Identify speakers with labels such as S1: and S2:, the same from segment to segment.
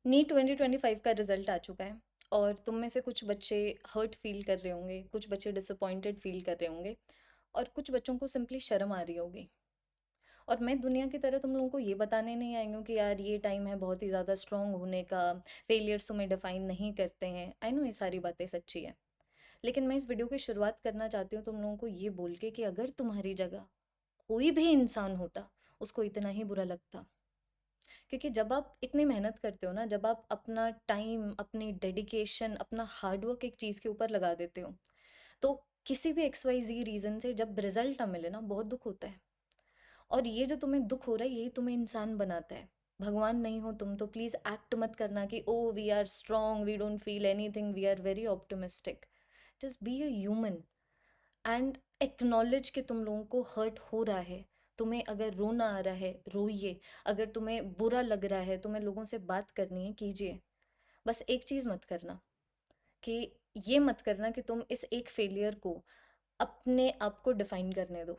S1: NEET 2025 का result आ चुका है और तुम में से कुछ बच्चे हर्ट फील कर रहे होंगे, कुछ बच्चे डिसअपॉइंटेड फील कर रहे होंगे और कुछ बच्चों को सिंपली शर्म आ रही होगी। और मैं दुनिया की तरह तुम लोगों को ये बताने नहीं आई हूँ कि यार ये टाइम है बहुत ही ज़्यादा स्ट्रांग होने का, फेलियर्स तुम्हें डिफाइन नहीं करते हैं। आई नो ये सारी बातें सच्ची है, लेकिन मैं इस वीडियो की शुरुआत करना चाहती हूँ तुम लोगों को ये बोल के कि अगर तुम्हारी जगह कोई भी इंसान होता, उसको इतना ही बुरा लगता। क्योंकि जब आप इतनी मेहनत करते हो ना, जब आप अपना टाइम, अपनी डेडिकेशन, अपना हार्डवर्क एक चीज़ के ऊपर लगा देते हो, तो किसी भी एक्स वाई जी रीज़न से जब रिजल्ट ना मिले ना, बहुत दुख होता है। और ये जो तुम्हें दुख हो रहा है, यही तुम्हें इंसान बनाता है। भगवान नहीं हो तुम तो प्लीज़ एक्ट मत करना कि oh we are strong, we don't feel anything, we are very optimistic. Just be a human and acknowledge कि तुम लोगों को हर्ट हो रहा है। तुम्हें अगर रोना आ रहा है रोइए, अगर तुम्हें बुरा लग रहा है, तुम्हें लोगों से बात करनी है कीजिए। बस एक चीज़ मत करना कि ये मत करना कि तुम इस एक फेलियर को अपने आप को डिफाइन करने दो।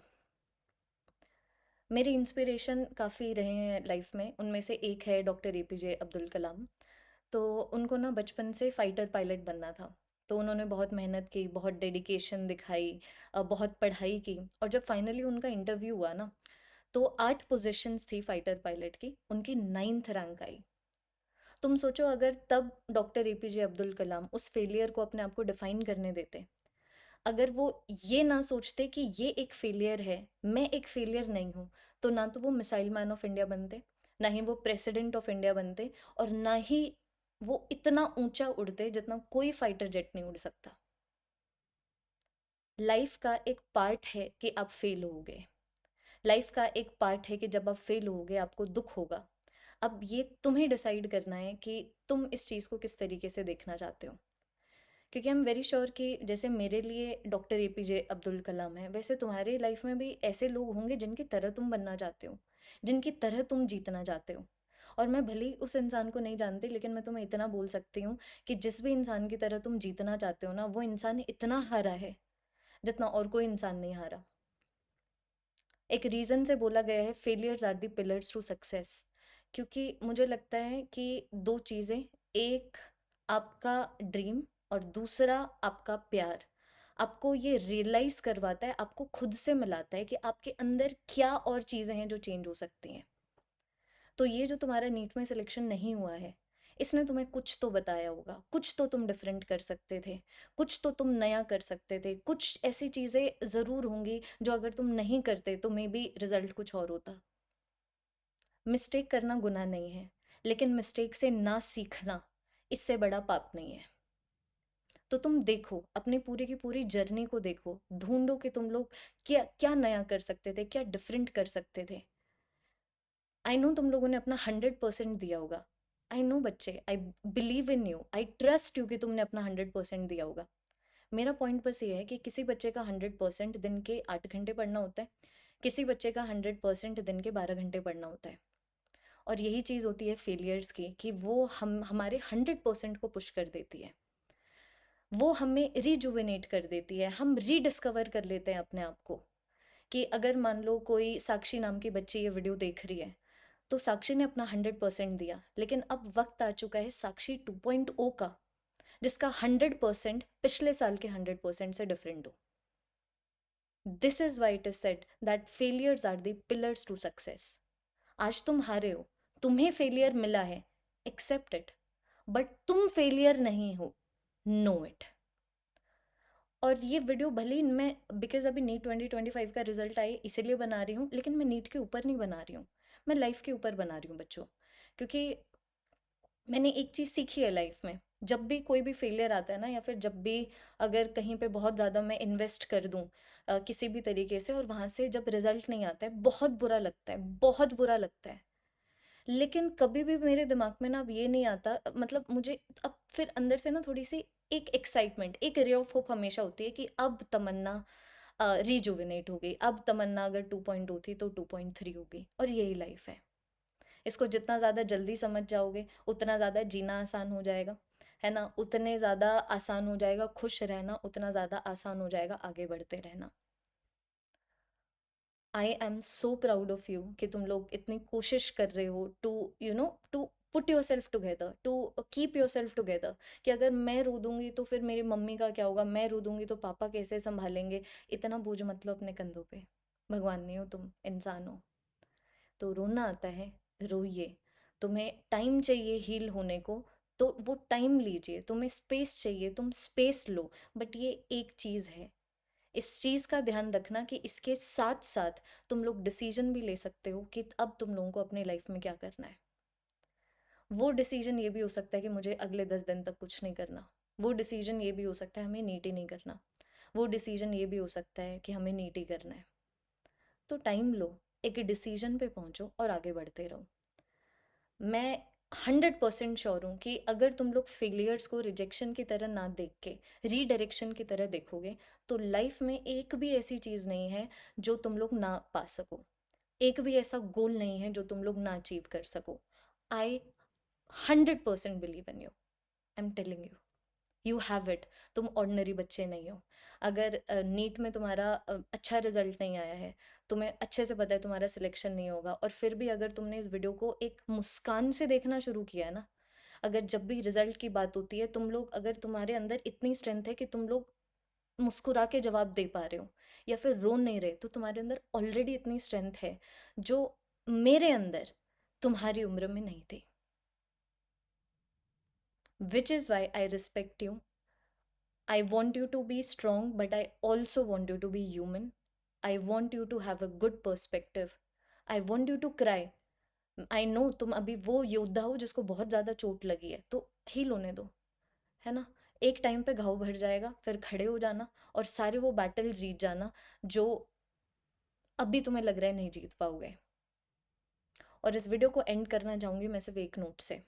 S1: मेरी इंस्पिरेशन काफ़ी रहे हैं लाइफ में, उनमें से एक है डॉक्टर एपीजे अब्दुल कलाम। तो उनको ना बचपन से फाइटर पायलट बनना था। तो उन्होंने बहुत मेहनत की, बहुत डेडिकेशन दिखाई, बहुत पढ़ाई की। और जब फाइनली उनका इंटरव्यू हुआ ना, तो 8 पोजीशंस थी फाइटर पायलट की, उनकी 9th रैंक आई। तुम सोचो अगर तब डॉक्टर एपीजे अब्दुल कलाम उस फेलियर को अपने आप को डिफाइन करने देते, अगर वो ये ना सोचते कि ये एक फेलियर है, मैं एक फेलियर नहीं हूँ, तो ना तो वो मिसाइल मैन ऑफ इंडिया बनते, ना ही वो प्रेसिडेंट ऑफ इंडिया बनते, और ना ही वो इतना ऊंचा उड़ते जितना कोई फाइटर जेट नहीं उड़ सकता। लाइफ का एक पार्ट है कि आप फेल होगे। लाइफ का एक पार्ट है कि जब आप फेल होगे आपको दुख होगा। अब ये तुम्हें डिसाइड करना है कि तुम इस चीज़ को किस तरीके से देखना चाहते हो। क्योंकि आई एम वेरी श्योर कि जैसे मेरे लिए डॉक्टर एपीजे अब्दुल कलाम है, वैसे तुम्हारे लाइफ में भी ऐसे लोग होंगे जिनकी तरह तुम बनना चाहते हो, जिनकी तरह तुम जीतना चाहते हो। और मैं भले ही उस इंसान को नहीं जानती, लेकिन मैं तुम्हें इतना बोल सकती हूँ कि जिस भी इंसान की तरह तुम जीतना चाहते हो ना, वो इंसान इतना हारा है जितना और कोई इंसान नहीं हारा। एक रीज़न से बोला गया है failures are the pillars to success. क्योंकि मुझे लगता है कि दो चीज़ें, एक आपका ड्रीम और दूसरा आपका प्यार, आपको ये रियलाइज़ करवाता है, आपको खुद से मिलाता है कि आपके अंदर क्या और चीज़ें हैं जो चेंज हो सकती हैं। तो ये जो तुम्हारा नीट में सिलेक्शन नहीं हुआ है, इसने तुम्हें कुछ तो बताया होगा, कुछ तो तुम डिफरेंट कर सकते थे, कुछ तो तुम नया कर सकते थे, कुछ ऐसी चीज़ें ज़रूर होंगी जो अगर तुम नहीं करते तो मे बी रिजल्ट कुछ और होता। मिस्टेक करना गुनाह नहीं है, लेकिन मिस्टेक से ना सीखना, इससे बड़ा पाप नहीं है। तो तुम देखो अपनी पूरी की पूरी जर्नी को, देखो ढूंढो कि तुम लोग क्या क्या नया कर सकते थे, क्या डिफरेंट कर सकते थे। आई नो तुम लोगों ने अपना 100% दिया होगा। आई नो बच्चे, I believe in you, I trust you कि तुमने अपना 100% दिया होगा। मेरा पॉइंट बस ये है कि किसी बच्चे का 100% दिन के 8 घंटे पढ़ना होता है, किसी बच्चे का 100% दिन के 12 घंटे पढ़ना होता है। और यही चीज़ होती है फेलियर्स की, कि वो हम हमारे 100% को पुश कर देती है, वो हमें रिजुविनेट कर देती है, हम रीडिस्कवर कर लेते हैं अपने आप को। कि अगर मान लो कोई साक्षी नाम की बच्ची ये वीडियो देख रही है, तो साक्षी ने अपना 100% दिया, लेकिन अब वक्त आ चुका है साक्षी 2.0 का, जिसका 100% पिछले साल के 100% से डिफरेंट हो। This is why it is said that failures are the pillars to success. आज तुम हारे हो, तुम्हें फेलियर मिला है, एक्सेप्ट इट, बट तुम फेलियर नहीं हो, नो इट। और ये वीडियो भले ही मैं, बिकॉज अभी नीट 2025 का रिजल्ट आए इसीलिए बना रही हूँ, लेकिन मैं नीट के ऊपर नहीं बना रही हूँ, मैं लाइफ के ऊपर बना रही हूँ बच्चों। क्योंकि मैंने एक चीज़ सीखी है लाइफ में, जब भी कोई भी फेलियर आता है ना, या फिर जब भी अगर कहीं पे बहुत ज़्यादा मैं इन्वेस्ट कर दूँ किसी भी तरीके से, और वहाँ से जब रिजल्ट नहीं आता है, बहुत बुरा लगता है, बहुत बुरा लगता है। लेकिन कभी भी मेरे दिमाग में ना अब ये नहीं आता, मतलब मुझे अब फिर अंदर से ना थोड़ी सी एक एक्साइटमेंट, एक रे ऑफ होप हमेशा होती है कि अब तमन्ना रिजुविनेट हो गई, अब तमन्ना अगर 2.0 थी तो 2.3 हो गई। और यही लाइफ है, इसको जितना ज़्यादा जल्दी समझ जाओगे उतना ज़्यादा जीना आसान हो जाएगा, है ना, उतने ज़्यादा आसान हो जाएगा खुश रहना, उतना ज़्यादा आसान हो जाएगा आगे बढ़ते रहना। I am so proud of you कि तुम लोग इतनी कोशिश कर रहे हो to to put yourself together, to keep yourself together, कि अगर मैं रो दूंगी तो फिर मेरी मम्मी का क्या होगा, मैं रो दूंगी तो पापा कैसे संभालेंगे। इतना बोझ मत लो अपने कंधों पे, भगवान नहीं हो तुम, इंसान हो। तो रोना आता है, रोइए। तुम्हें टाइम चाहिए हील होने को, तो वो टाइम लीजिए। तुम्हें स्पेस चाहिए, तुम स्पेस लो। बट ये एक चीज़ है, इस चीज़ का ध्यान रखना कि इसके साथ साथ तुम लोग डिसीजन भी ले सकते हो कि अब तुम लोगों को अपनी लाइफ में क्या करना है। वो डिसीजन ये भी हो सकता है कि मुझे अगले 10 दिन तक कुछ नहीं करना। वो डिसीजन ये भी हो सकता है हमें नीट ही नहीं करना। वो डिसीजन ये भी हो सकता है कि हमें नीट ही करना है। तो टाइम लो, एक डिसीजन पे पहुंचो और आगे बढ़ते रहो। मैं 100% श्योर हूँ कि अगर तुम लोग फेलियर्स को रिजेक्शन की तरह ना देख के रीडायरेक्शन की तरह देखोगे, तो लाइफ में एक भी ऐसी चीज़ नहीं है जो तुम लोग ना पा सको। एक भी ऐसा गोल नहीं है जो तुम लोग ना अचीव कर सको। आई 100% believe in you. I am telling you, you have it. तुम ऑर्डिनरी बच्चे नहीं हो। अगर नीट में तुम्हारा अच्छा रिजल्ट नहीं आया है, तुम्हें अच्छे से पता है तुम्हारा सिलेक्शन नहीं होगा, और फिर भी अगर तुमने इस वीडियो को एक मुस्कान से देखना शुरू किया है ना, अगर जब भी रिजल्ट की बात होती है तुम लोग, अगर तुम्हारे अंदर इतनी स्ट्रेंथ है कि तुम लोग मुस्कुरा के जवाब दे पा रहे हो या फिर रो नहीं रहे, तो तुम्हारे अंदर ऑलरेडी इतनी स्ट्रेंथ है जो मेरे अंदर तुम्हारी उम्र में नहीं थी। Which is why I respect you. I want you to be strong, but I also want you to be human. I want you to have a good perspective. I want you to cry. I know तुम अभी वो योद्धा हो जिसको बहुत ज़्यादा चोट लगी है, तो हील होने दो, है ना। एक टाइम पे घाव भर जाएगा, फिर खड़े हो जाना और सारे वो बैटल जीत जाना जो अभी तुम्हें लग रहा है नहीं जीत पाओगे। और इस वीडियो को एंड करना चाहूँगी मैं सिर्फ एक नोट से।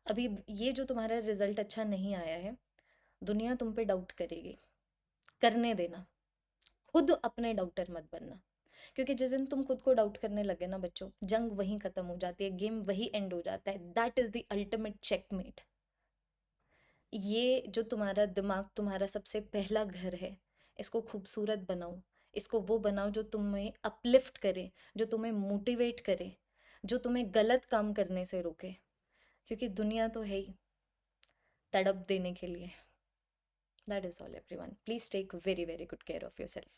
S1: अभी ये जो तुम्हारा रिजल्ट अच्छा नहीं आया है, दुनिया तुम पे डाउट करेगी, करने देना। खुद अपने डाउटर मत बनना, क्योंकि जिस दिन तुम खुद को डाउट करने लगे ना बच्चों, जंग वहीं खत्म हो जाती है, गेम वही एंड हो जाता है। That is the ultimate checkmate. ये जो तुम्हारा दिमाग तुम्हारा सबसे पहला घर है, इसको खूबसूरत बनाओ। इसको वो बनाओ जो तुम्हें अपलिफ्ट करे, जो तुम्हें मोटिवेट करे, जो तुम्हें गलत काम करने से रोके, क्योंकि दुनिया तो है ही तड़प देने के लिए। That is all everyone, please take very very good care of your self.